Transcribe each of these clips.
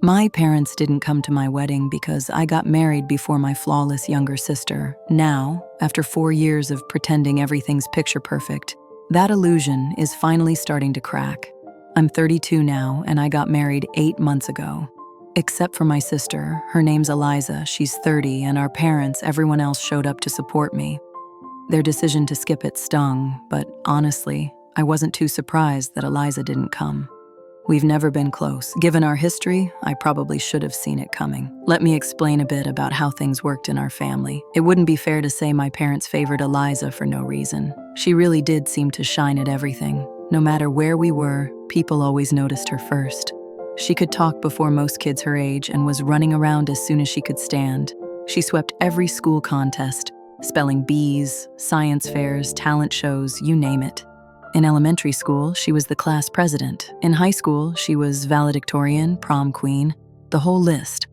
My parents didn't come to my wedding because I got married before my flawless younger sister. Now, after 4 years of pretending everything's picture perfect, that illusion is finally starting to crack. I'm 32 now, and I got married 8 months ago. Except for my sister, her name's Eliza, she's 30, and our parents, everyone else showed up to support me. Their decision to skip it stung, but honestly, I wasn't too surprised that Eliza didn't come. We've never been close. Given our history, I probably should have seen it coming. Let me explain a bit about how things worked in our family. It wouldn't be fair to say my parents favored Eliza for no reason. She really did seem to shine at everything. No matter where we were, people always noticed her first. She could talk before most kids her age and was running around as soon as she could stand. She swept every school contest, spelling bees, science fairs, talent shows, you name it. In elementary school, she was the class president. In high school, she was valedictorian, prom queen, the whole list.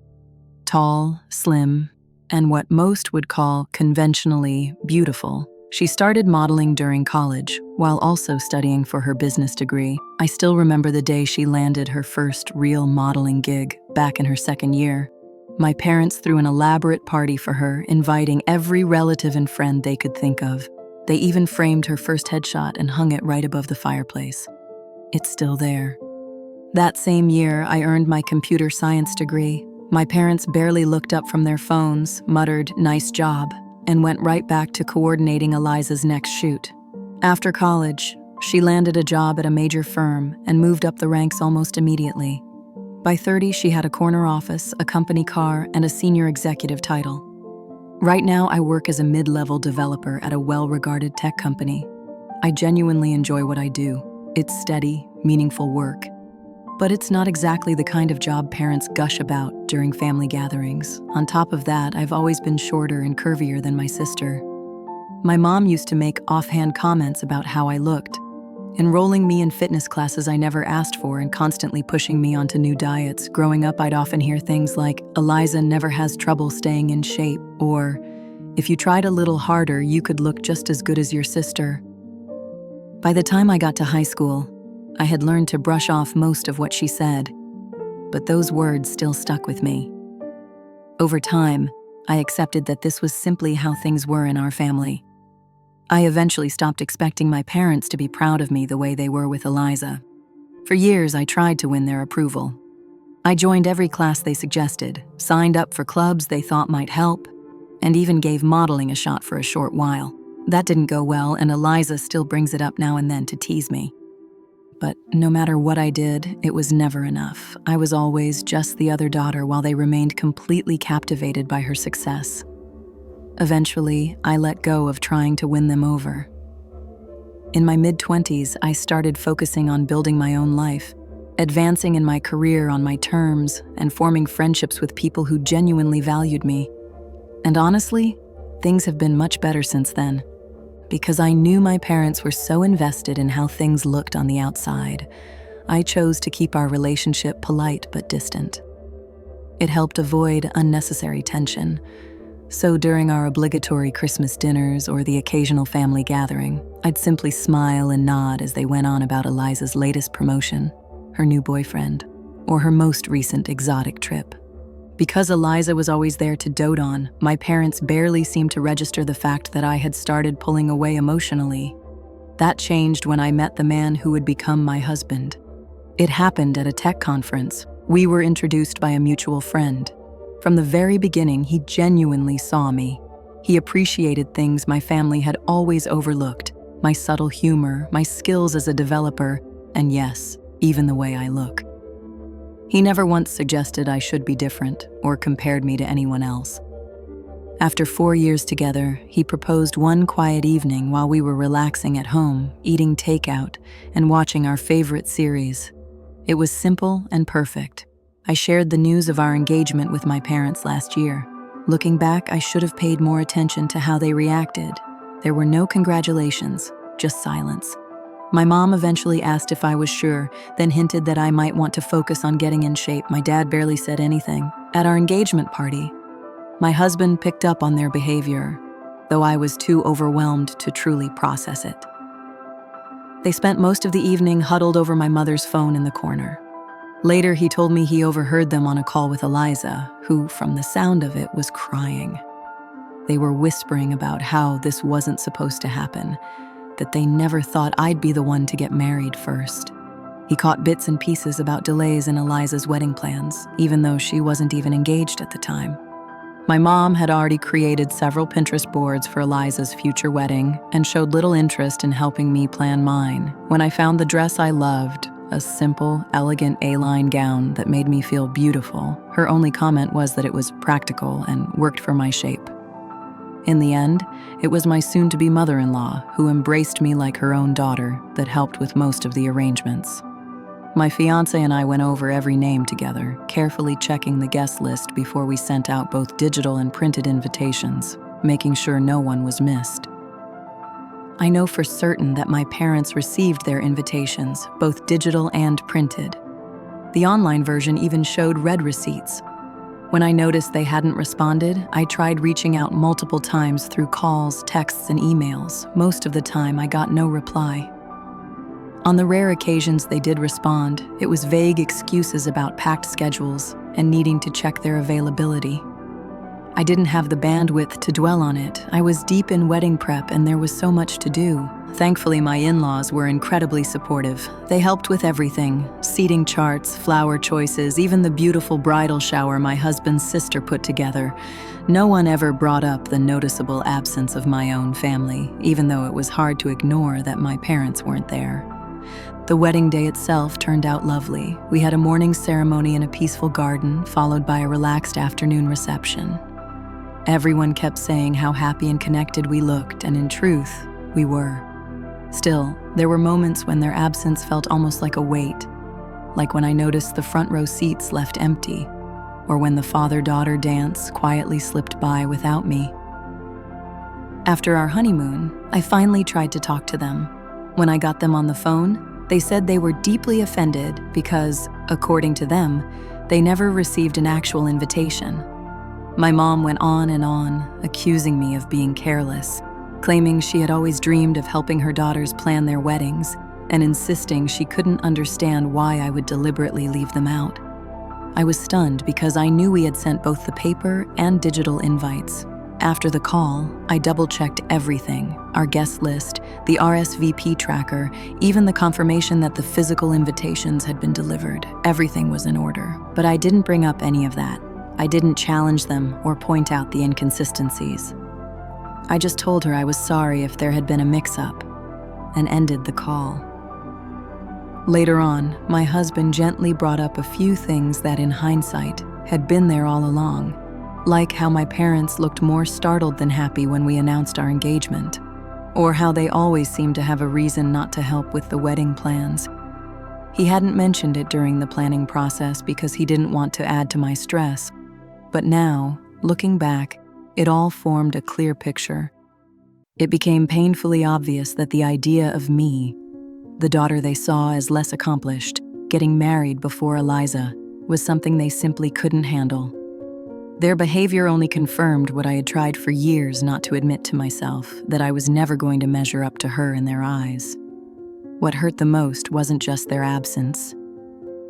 Tall, slim, and what most would call conventionally beautiful. She started modeling during college, while also studying for her business degree. I still remember the day she landed her first real modeling gig, back in her second year. My parents threw an elaborate party for her, inviting every relative and friend they could think of. They even framed her first headshot and hung it right above the fireplace. It's still there. That same year, I earned my computer science degree. My parents barely looked up from their phones, muttered, "Nice job," and went right back to coordinating Eliza's next shoot. After college, she landed a job at a major firm and moved up the ranks almost immediately. By 30, she had a corner office, a company car, and a senior executive title. Right now, I work as a mid-level developer at a well-regarded tech company. I genuinely enjoy what I do. It's steady, meaningful work. But it's not exactly the kind of job parents gush about during family gatherings. On top of that, I've always been shorter and curvier than my sister. My mom used to make offhand comments about how I looked, enrolling me in fitness classes I never asked for and constantly pushing me onto new diets. Growing up, I'd often hear things like, "Eliza never has trouble staying in shape," or, "If you tried a little harder, you could look just as good as your sister." By the time I got to high school, I had learned to brush off most of what she said, but those words still stuck with me. Over time, I accepted that this was simply how things were in our family. I eventually stopped expecting my parents to be proud of me the way they were with Eliza. For years, I tried to win their approval. I joined every class they suggested, signed up for clubs they thought might help, and even gave modeling a shot for a short while. That didn't go well, and Eliza still brings it up now and then to tease me. But no matter what I did, it was never enough. I was always just the other daughter while they remained completely captivated by her success. Eventually, I let go of trying to win them over. In my mid-20s, I started focusing on building my own life, advancing in my career on my terms, and forming friendships with people who genuinely valued me. And honestly, things have been much better since then. Because I knew my parents were so invested in how things looked on the outside, I chose to keep our relationship polite but distant. It helped avoid unnecessary tension. So during our obligatory Christmas dinners or the occasional family gathering, I'd simply smile and nod as they went on about Eliza's latest promotion, her new boyfriend, or her most recent exotic trip. Because Eliza was always there to dote on, my parents barely seemed to register the fact that I had started pulling away emotionally. That changed when I met the man who would become my husband. It happened at a tech conference. We were introduced by a mutual friend. From the very beginning, he genuinely saw me. He appreciated things my family had always overlooked, my subtle humor, my skills as a developer, and yes, even the way I look. He never once suggested I should be different or compared me to anyone else. After 4 years together, he proposed one quiet evening while we were relaxing at home, eating takeout, and watching our favorite series. It was simple and perfect. I shared the news of our engagement with my parents last year. Looking back, I should have paid more attention to how they reacted. There were no congratulations, just silence. My mom eventually asked if I was sure, then hinted that I might want to focus on getting in shape. My dad barely said anything. At our engagement party, my husband picked up on their behavior, though I was too overwhelmed to truly process it. They spent most of the evening huddled over my mother's phone in the corner. Later, he told me he overheard them on a call with Eliza, who, from the sound of it, was crying. They were whispering about how this wasn't supposed to happen, that they never thought I'd be the one to get married first. He caught bits and pieces about delays in Eliza's wedding plans, even though she wasn't even engaged at the time. My mom had already created several Pinterest boards for Eliza's future wedding and showed little interest in helping me plan mine. When I found the dress I loved, a simple, elegant A-line gown that made me feel beautiful, her only comment was that it was practical and worked for my shape. In the end, it was my soon-to-be mother-in-law who embraced me like her own daughter that helped with most of the arrangements. My fiancé and I went over every name together, carefully checking the guest list before we sent out both digital and printed invitations, making sure no one was missed. I know for certain that my parents received their invitations, both digital and printed. The online version even showed red receipts. When I noticed they hadn't responded, I tried reaching out multiple times through calls, texts, and emails. Most of the time, I got no reply. On the rare occasions they did respond, it was vague excuses about packed schedules and needing to check their availability. I didn't have the bandwidth to dwell on it. I was deep in wedding prep and there was so much to do. Thankfully, my in-laws were incredibly supportive. They helped with everything: seating charts, flower choices, even the beautiful bridal shower my husband's sister put together. No one ever brought up the noticeable absence of my own family, even though it was hard to ignore that my parents weren't there. The wedding day itself turned out lovely. We had a morning ceremony in a peaceful garden, followed by a relaxed afternoon reception. Everyone kept saying how happy and connected we looked, and in truth, we were. Still, there were moments when their absence felt almost like a weight, like when I noticed the front row seats left empty, or when the father-daughter dance quietly slipped by without me. After our honeymoon, I finally tried to talk to them. When I got them on the phone, they said they were deeply offended because, according to them, they never received an actual invitation. My mom went on, accusing me of being careless, claiming she had always dreamed of helping her daughters plan their weddings, and insisting she couldn't understand why I would deliberately leave them out. I was stunned because I knew we had sent both the paper and digital invites. After the call, I double-checked everything: our guest list, the RSVP tracker, even the confirmation that the physical invitations had been delivered. Everything was in order, but I didn't bring up any of that. I didn't challenge them or point out the inconsistencies. I just told her I was sorry if there had been a mix-up, and ended the call. Later on, my husband gently brought up a few things that, in hindsight, had been there all along, like how my parents looked more startled than happy when we announced our engagement, or how they always seemed to have a reason not to help with the wedding plans. He hadn't mentioned it during the planning process because he didn't want to add to my stress, but now, looking back, it all formed a clear picture. It became painfully obvious that the idea of me, the daughter they saw as less accomplished, getting married before Eliza, was something they simply couldn't handle. Their behavior only confirmed what I had tried for years not to admit to myself, that I was never going to measure up to her in their eyes. What hurt the most wasn't just their absence.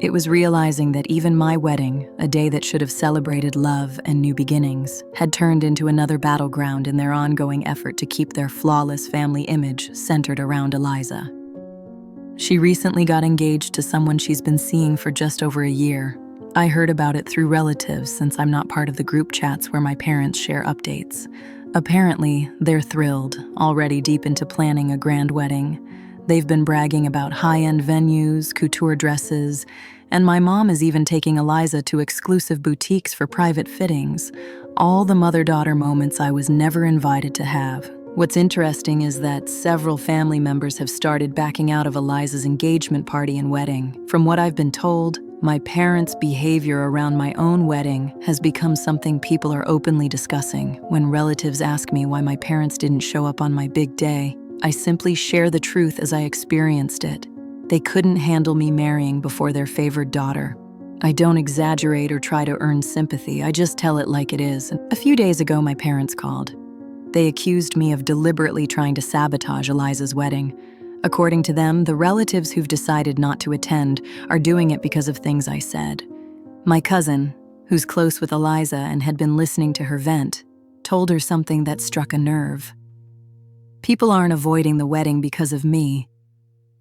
It was realizing that even my wedding, a day that should have celebrated love and new beginnings, had turned into another battleground in their ongoing effort to keep their flawless family image centered around Eliza. She recently got engaged to someone she's been seeing for just over a year. I heard about it through relatives since I'm not part of the group chats where my parents share updates. Apparently, they're thrilled, already deep into planning a grand wedding. They've been bragging about high-end venues, couture dresses, and my mom is even taking Eliza to exclusive boutiques for private fittings. All the mother-daughter moments I was never invited to have. What's interesting is that several family members have started backing out of Eliza's engagement party and wedding. From what I've been told, my parents' behavior around my own wedding has become something people are openly discussing. When relatives ask me why my parents didn't show up on my big day, I simply share the truth as I experienced it. They couldn't handle me marrying before their favored daughter. I don't exaggerate or try to earn sympathy, I just tell it like it is. A few days ago, my parents called. They accused me of deliberately trying to sabotage Eliza's wedding. According to them, the relatives who've decided not to attend are doing it because of things I said. My cousin, who's close with Eliza and had been listening to her vent, told her something that struck a nerve. People aren't avoiding the wedding because of me.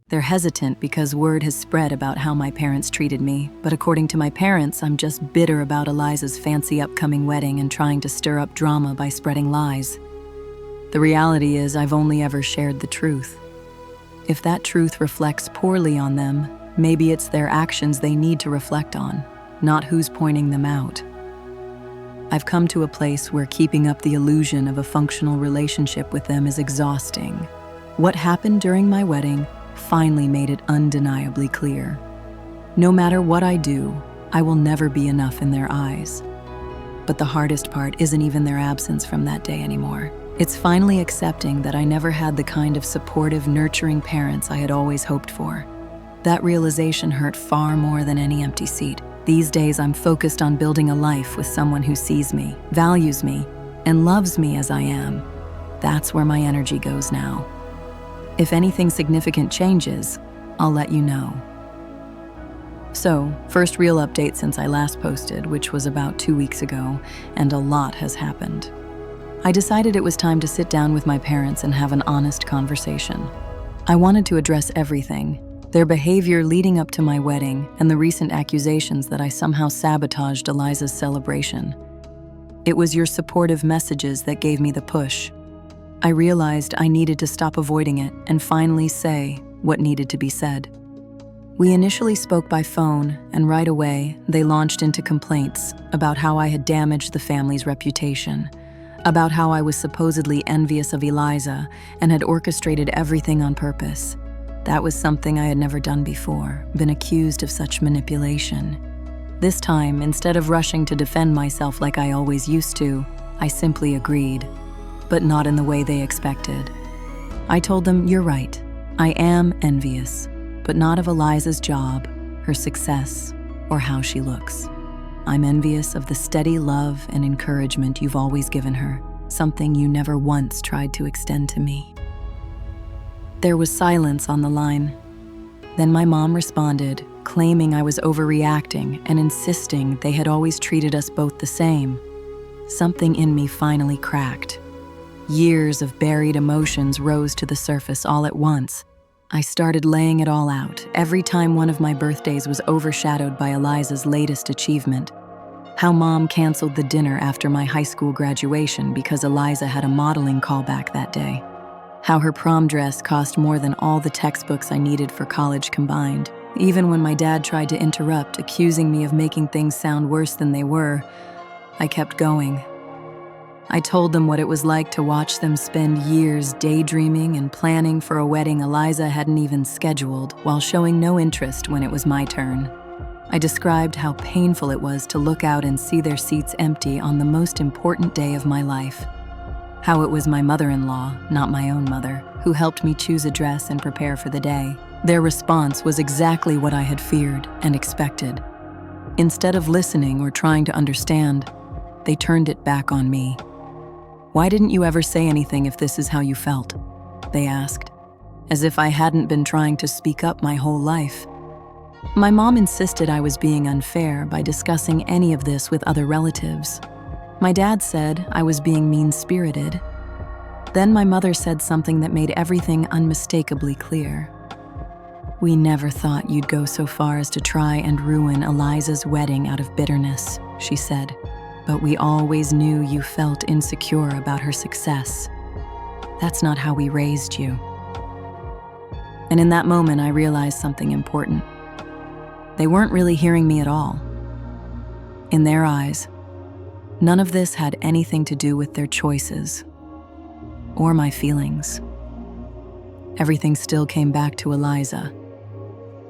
They're hesitant because word has spread about how my parents treated me, but according to my parents, I'm just bitter about Eliza's fancy upcoming wedding and trying to stir up drama by spreading lies. The reality is I've only ever shared the truth. If that truth reflects poorly on them, maybe it's their actions they need to reflect on, not who's pointing them out. I've come to a place where keeping up the illusion of a functional relationship with them is exhausting. What happened during my wedding finally made it undeniably clear. No matter what I do, I will never be enough in their eyes. But the hardest part isn't even their absence from that day anymore. It's finally accepting that I never had the kind of supportive, nurturing parents I had always hoped for. That realization hurt far more than any empty seat. These days, I'm focused on building a life with someone who sees me, values me, and loves me as I am. That's where my energy goes now. If anything significant changes, I'll let you know. So, first real update since I last posted, which was about 2 weeks ago, and a lot has happened. I decided it was time to sit down with my parents and have an honest conversation. I wanted to address everything: their behavior leading up to my wedding and the recent accusations that I somehow sabotaged Eliza's celebration. It was your supportive messages that gave me the push. I realized I needed to stop avoiding it and finally say what needed to be said. We initially spoke by phone, and right away, they launched into complaints about how I had damaged the family's reputation, about how I was supposedly envious of Eliza and had orchestrated everything on purpose. That was something I had never done before, been accused of such manipulation. This time, instead of rushing to defend myself like I always used to, I simply agreed, but not in the way they expected. I told them, "You're right. I am envious, but not of Eliza's job, her success, or how she looks. I'm envious of the steady love and encouragement you've always given her, something you never once tried to extend to me." There was silence on the line. Then my mom responded, claiming I was overreacting and insisting they had always treated us both the same. Something in me finally cracked. Years of buried emotions rose to the surface all at once. I started laying it all out every time one of my birthdays was overshadowed by Eliza's latest achievement. How Mom canceled the dinner after my high school graduation because Eliza had a modeling callback that day. How her prom dress cost more than all the textbooks I needed for college combined. Even when my dad tried to interrupt, accusing me of making things sound worse than they were, I kept going. I told them what it was like to watch them spend years daydreaming and planning for a wedding Eliza hadn't even scheduled, while showing no interest when it was my turn. I described how painful it was to look out and see their seats empty on the most important day of my life. How it was my mother-in-law, not my own mother, who helped me choose a dress and prepare for the day. Their response was exactly what I had feared and expected. Instead of listening or trying to understand, they turned it back on me. "Why didn't you ever say anything if this is how you felt?" they asked, as if I hadn't been trying to speak up my whole life. My mom insisted I was being unfair by discussing any of this with other relatives. My dad said I was being mean-spirited. Then my mother said something that made everything unmistakably clear. "We never thought you'd go so far as to try and ruin Eliza's wedding out of bitterness," she said. "But we always knew you felt insecure about her success. That's not how we raised you." And in that moment, I realized something important. They weren't really hearing me at all. In their eyes, none of this had anything to do with their choices or my feelings. Everything still came back to Eliza.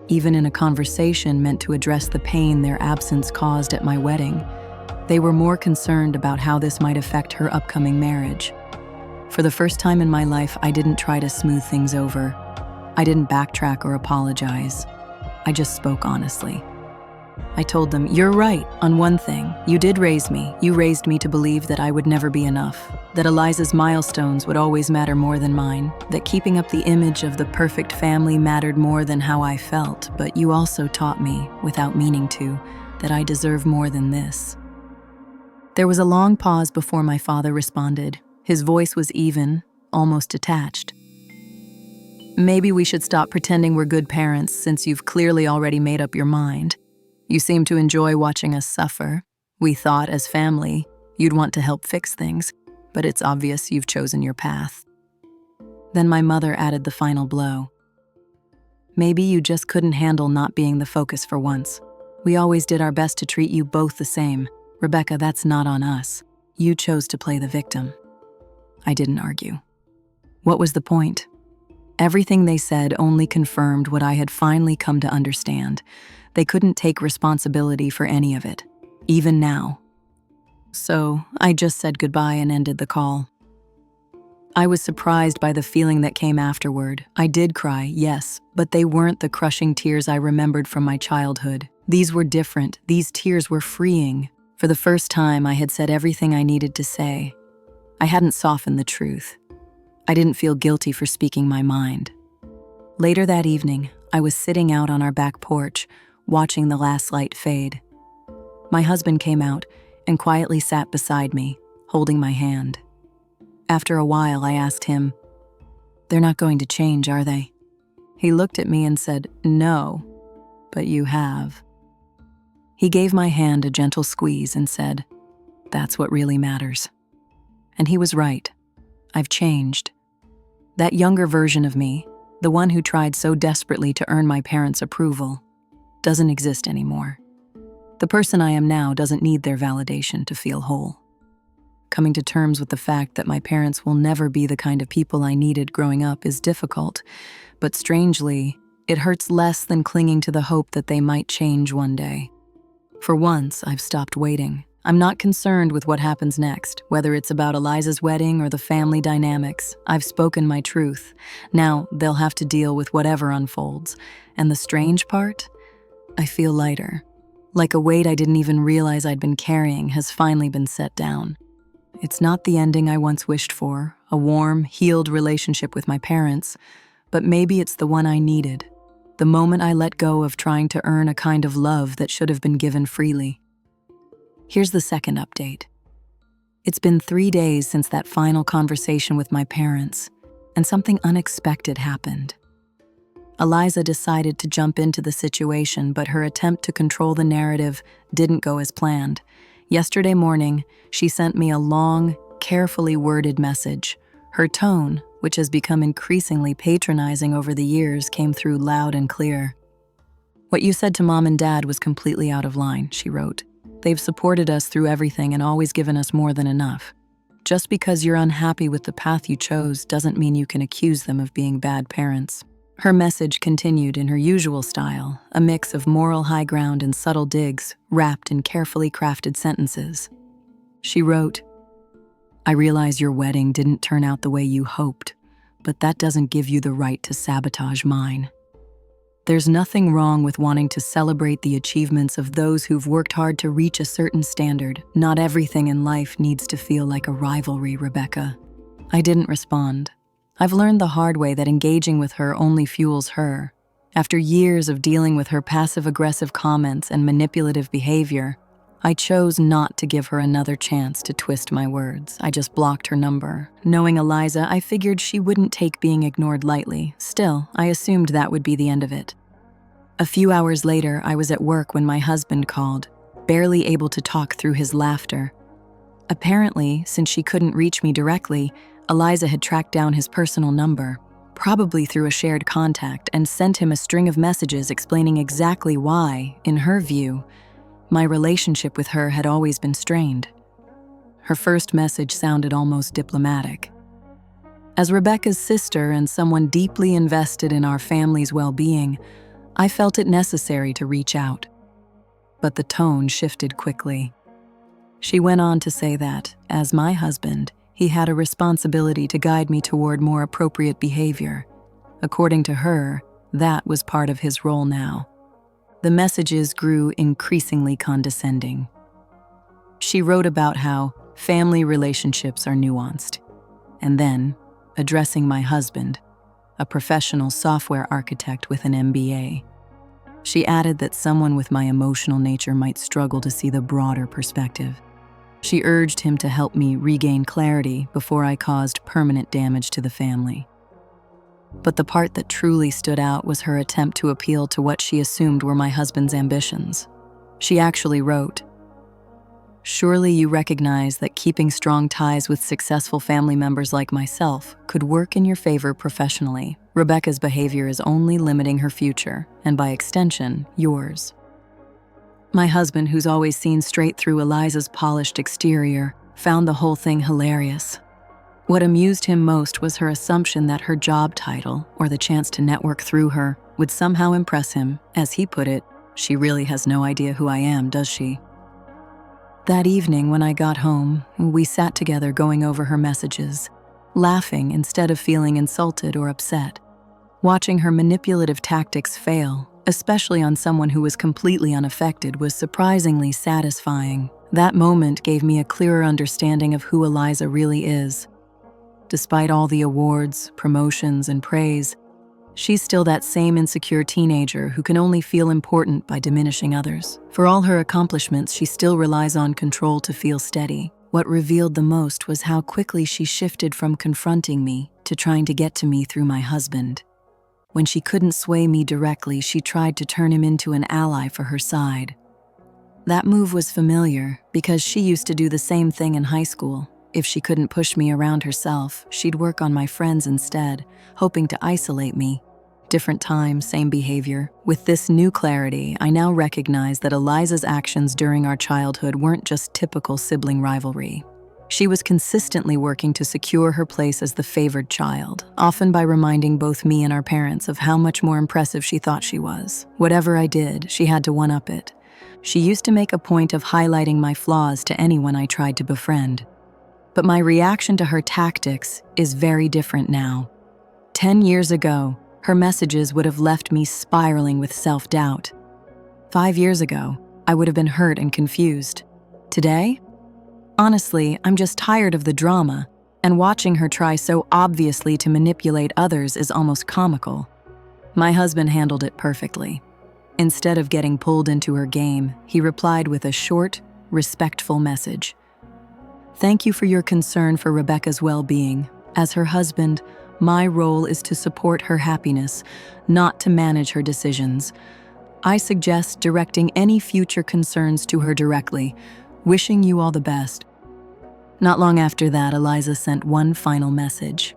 Even in a conversation meant to address the pain their absence caused at my wedding, they were more concerned about how this might affect her upcoming marriage. For the first time in my life, I didn't try to smooth things over. I didn't backtrack or apologize. I just spoke honestly. I told them, "You're right on one thing. You did raise me. You raised me to believe that I would never be enough, that Eliza's milestones would always matter more than mine, that keeping up the image of the perfect family mattered more than how I felt, but you also taught me, without meaning to, that I deserve more than this." There was a long pause before my father responded. His voice was even, almost detached. "Maybe we should stop pretending we're good parents since you've clearly already made up your mind. You seem to enjoy watching us suffer. We thought, as family, you'd want to help fix things, but it's obvious you've chosen your path." Then my mother added the final blow. "Maybe you just couldn't handle not being the focus for once. We always did our best to treat you both the same. Rebecca, that's not on us. You chose to play the victim." I didn't argue. What was the point? Everything they said only confirmed what I had finally come to understand. They couldn't take responsibility for any of it, even now. So I just said goodbye and ended the call. I was surprised by the feeling that came afterward. I did cry, yes, but they weren't the crushing tears I remembered from my childhood. These were different. These tears were freeing. For the first time, I had said everything I needed to say. I hadn't softened the truth. I didn't feel guilty for speaking my mind. Later that evening, I was sitting out on our back porch, watching the last light fade. My husband came out and quietly sat beside me, holding my hand. After a while, I asked him, "They're not going to change, are they?" He looked at me and said, "No, but you have." He gave my hand a gentle squeeze and said, "That's what really matters." And he was right. I've changed. That younger version of me, the one who tried so desperately to earn my parents' approval, doesn't exist anymore. The person I am now doesn't need their validation to feel whole. Coming to terms with the fact that my parents will never be the kind of people I needed growing up is difficult, but strangely, it hurts less than clinging to the hope that they might change one day. For once, I've stopped waiting. I'm not concerned with what happens next, whether it's about Eliza's wedding or the family dynamics. I've spoken my truth. Now, they'll have to deal with whatever unfolds. And the strange part? I feel lighter. Like a weight I didn't even realize I'd been carrying has finally been set down. It's not the ending I once wished for, a warm, healed relationship with my parents, but maybe it's the one I needed. The moment I let go of trying to earn a kind of love that should have been given freely. Here's the second update. It's been 3 days since that final conversation with my parents, and something unexpected happened. Eliza decided to jump into the situation, but her attempt to control the narrative didn't go as planned. Yesterday morning, she sent me a long, carefully worded message. Her tone, which has become increasingly patronizing over the years, came through loud and clear. "What you said to Mom and Dad was completely out of line," she wrote. "They've supported us through everything and always given us more than enough. Just because you're unhappy with the path you chose doesn't mean you can accuse them of being bad parents." Her message continued in her usual style, a mix of moral high ground and subtle digs, wrapped in carefully crafted sentences. She wrote, "I realize your wedding didn't turn out the way you hoped, but that doesn't give you the right to sabotage mine. There's nothing wrong with wanting to celebrate the achievements of those who've worked hard to reach a certain standard. Not everything in life needs to feel like a rivalry, Rebecca." I didn't respond. I've learned the hard way that engaging with her only fuels her. After years of dealing with her passive-aggressive comments and manipulative behavior, I chose not to give her another chance to twist my words. I just blocked her number. Knowing Eliza, I figured she wouldn't take being ignored lightly. Still, I assumed that would be the end of it. A few hours later, I was at work when my husband called, barely able to talk through his laughter. Apparently, since she couldn't reach me directly, Eliza had tracked down his personal number, probably through a shared contact, and sent him a string of messages explaining exactly why, in her view, my relationship with her had always been strained. Her first message sounded almost diplomatic. As Rebecca's sister and someone deeply invested in our family's well-being, I felt it necessary to reach out. But the tone shifted quickly. She went on to say that, as my husband, he had a responsibility to guide me toward more appropriate behavior. According to her, that was part of his role now. The messages grew increasingly condescending. She wrote about how family relationships are nuanced, and then, addressing my husband, a professional software architect with an MBA, she added that someone with my emotional nature might struggle to see the broader perspective. She urged him to help me regain clarity before I caused permanent damage to the family. But the part that truly stood out was her attempt to appeal to what she assumed were my husband's ambitions. She actually wrote, "Surely you recognize that keeping strong ties with successful family members like myself could work in your favor professionally. Rebecca's behavior is only limiting her future, and by extension, yours." My husband, who's always seen straight through Eliza's polished exterior, found the whole thing hilarious. What amused him most was her assumption that her job title, or the chance to network through her, would somehow impress him. As he put it, "She really has no idea who I am, does she?" That evening when I got home, we sat together going over her messages, laughing instead of feeling insulted or upset. Watching her manipulative tactics fail, especially on someone who was completely unaffected, was surprisingly satisfying. That moment gave me a clearer understanding of who Eliza really is. Despite all the awards, promotions, and praise, she's still that same insecure teenager who can only feel important by diminishing others. For all her accomplishments, she still relies on control to feel steady. What revealed the most was how quickly she shifted from confronting me to trying to get to me through my husband. When she couldn't sway me directly, she tried to turn him into an ally for her side. That move was familiar because she used to do the same thing in high school. If she couldn't push me around herself, she'd work on my friends instead, hoping to isolate me. Different time, same behavior. With this new clarity, I now recognize that Eliza's actions during our childhood weren't just typical sibling rivalry. She was consistently working to secure her place as the favored child, often by reminding both me and our parents of how much more impressive she thought she was. Whatever I did, she had to one-up it. She used to make a point of highlighting my flaws to anyone I tried to befriend. But my reaction to her tactics is very different now. 10 years ago, her messages would have left me spiraling with self-doubt. 5 years ago, I would have been hurt and confused. Today? Honestly, I'm just tired of the drama, and watching her try so obviously to manipulate others is almost comical. My husband handled it perfectly. Instead of getting pulled into her game, he replied with a short, respectful message. "Thank you for your concern for Rebecca's well-being. As her husband, my role is to support her happiness, not to manage her decisions. I suggest directing any future concerns to her directly. Wishing you all the best." Not long after that, Eliza sent one final message.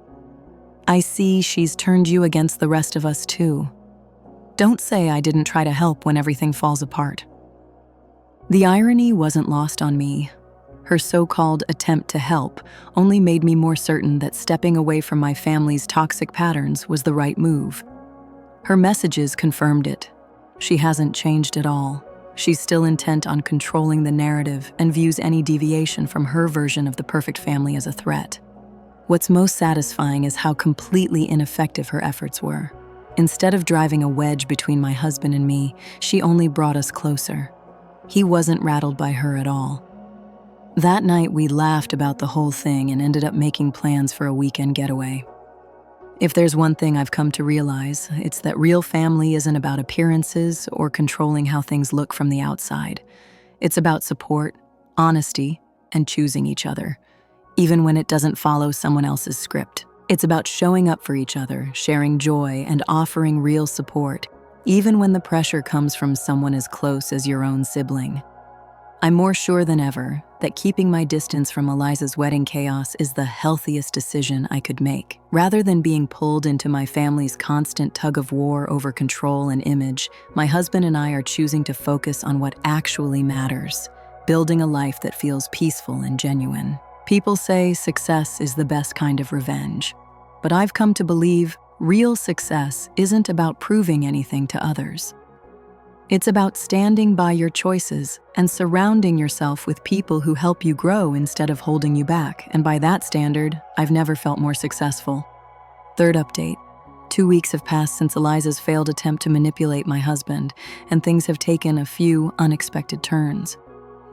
"I see she's turned you against the rest of us too. Don't say I didn't try to help when everything falls apart." The irony wasn't lost on me. Her so-called attempt to help only made me more certain that stepping away from my family's toxic patterns was the right move. Her messages confirmed it. She hasn't changed at all. She's still intent on controlling the narrative and views any deviation from her version of the perfect family as a threat. What's most satisfying is how completely ineffective her efforts were. Instead of driving a wedge between my husband and me, she only brought us closer. He wasn't rattled by her at all. That night, we laughed about the whole thing and ended up making plans for a weekend getaway. If there's one thing I've come to realize, it's that real family isn't about appearances or controlling how things look from the outside. It's about support, honesty, and choosing each other, even when it doesn't follow someone else's script. It's about showing up for each other, sharing joy, and offering real support, even when the pressure comes from someone as close as your own sibling. I'm more sure than ever that keeping my distance from Eliza's wedding chaos is the healthiest decision I could make. Rather than being pulled into my family's constant tug-of-war over control and image, my husband and I are choosing to focus on what actually matters, building a life that feels peaceful and genuine. People say success is the best kind of revenge, but I've come to believe real success isn't about proving anything to others. It's about standing by your choices and surrounding yourself with people who help you grow instead of holding you back, and by that standard, I've never felt more successful. Third update. 2 weeks have passed since Eliza's failed attempt to manipulate my husband, and things have taken a few unexpected turns.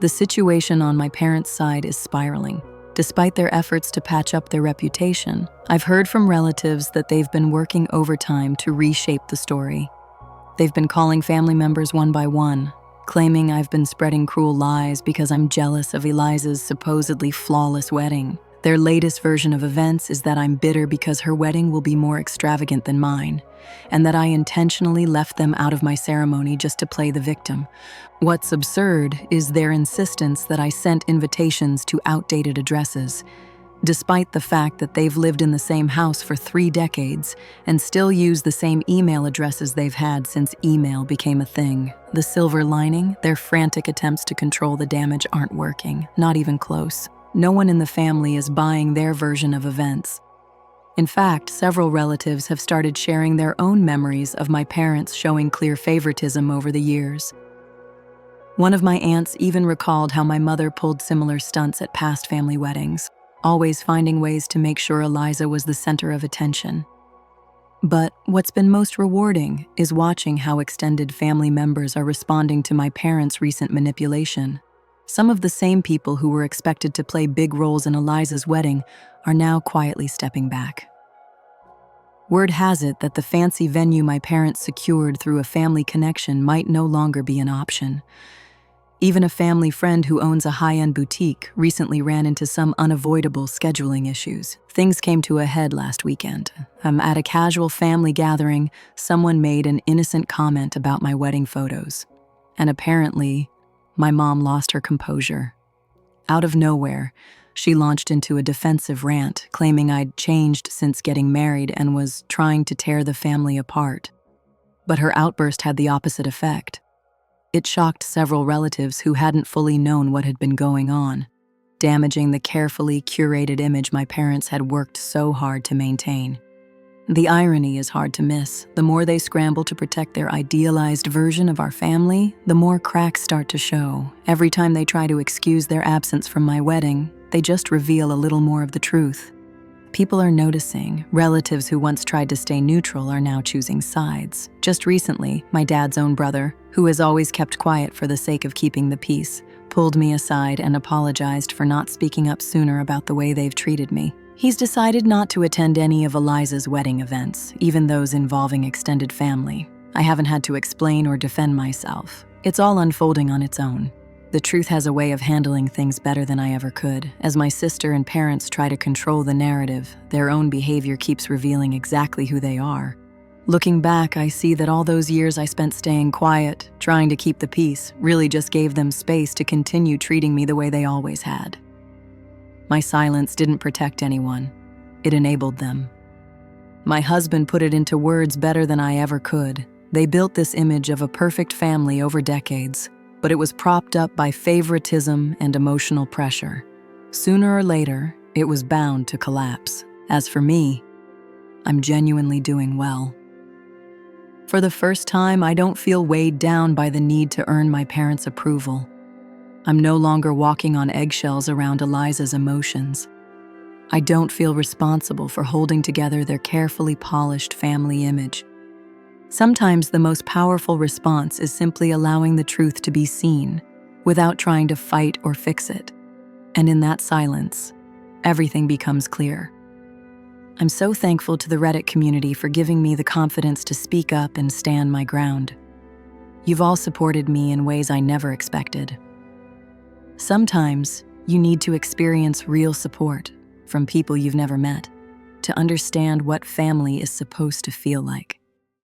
The situation on my parents' side is spiraling. Despite their efforts to patch up their reputation, I've heard from relatives that they've been working overtime to reshape the story. They've been calling family members one by one, claiming I've been spreading cruel lies because I'm jealous of Eliza's supposedly flawless wedding. Their latest version of events is that I'm bitter because her wedding will be more extravagant than mine, and that I intentionally left them out of my ceremony just to play the victim. What's absurd is their insistence that I sent invitations to outdated addresses, despite the fact that they've lived in the same house for 3 decades and still use the same email addresses they've had since email became a thing. The silver lining, their frantic attempts to control the damage aren't working, not even close. No one in the family is buying their version of events. In fact, several relatives have started sharing their own memories of my parents showing clear favoritism over the years. One of my aunts even recalled how my mother pulled similar stunts at past family weddings, always finding ways to make sure Eliza was the center of attention. But what's been most rewarding is watching how extended family members are responding to my parents' recent manipulation. Some of the same people who were expected to play big roles in Eliza's wedding are now quietly stepping back. Word has it that the fancy venue my parents secured through a family connection might no longer be an option. Even a family friend who owns a high-end boutique recently ran into some unavoidable scheduling issues. Things came to a head last weekend. At a casual family gathering, someone made an innocent comment about my wedding photos. And apparently, my mom lost her composure. Out of nowhere, she launched into a defensive rant, claiming I'd changed since getting married and was trying to tear the family apart. But her outburst had the opposite effect. It shocked several relatives who hadn't fully known what had been going on, damaging the carefully curated image my parents had worked so hard to maintain. The irony is hard to miss. The more they scramble to protect their idealized version of our family, the more cracks start to show. Every time they try to excuse their absence from my wedding, they just reveal a little more of the truth. People are noticing. Relatives who once tried to stay neutral are now choosing sides. Just recently, my dad's own brother, who has always kept quiet for the sake of keeping the peace, pulled me aside and apologized for not speaking up sooner about the way they've treated me. He's decided not to attend any of Eliza's wedding events, even those involving extended family. I haven't had to explain or defend myself. It's all unfolding on its own. The truth has a way of handling things better than I ever could. As my sister and parents try to control the narrative, their own behavior keeps revealing exactly who they are. Looking back, I see that all those years I spent staying quiet, trying to keep the peace, really just gave them space to continue treating me the way they always had. My silence didn't protect anyone. It enabled them. My husband put it into words better than I ever could. They built this image of a perfect family over decades, but it was propped up by favoritism and emotional pressure. Sooner or later, it was bound to collapse. As for me, I'm genuinely doing well. For the first time, I don't feel weighed down by the need to earn my parents' approval. I'm no longer walking on eggshells around Eliza's emotions. I don't feel responsible for holding together their carefully polished family image. Sometimes the most powerful response is simply allowing the truth to be seen, without trying to fight or fix it. And in that silence, everything becomes clear. I'm so thankful to the Reddit community for giving me the confidence to speak up and stand my ground. You've all supported me in ways I never expected. Sometimes, you need to experience real support from people you've never met to understand what family is supposed to feel like.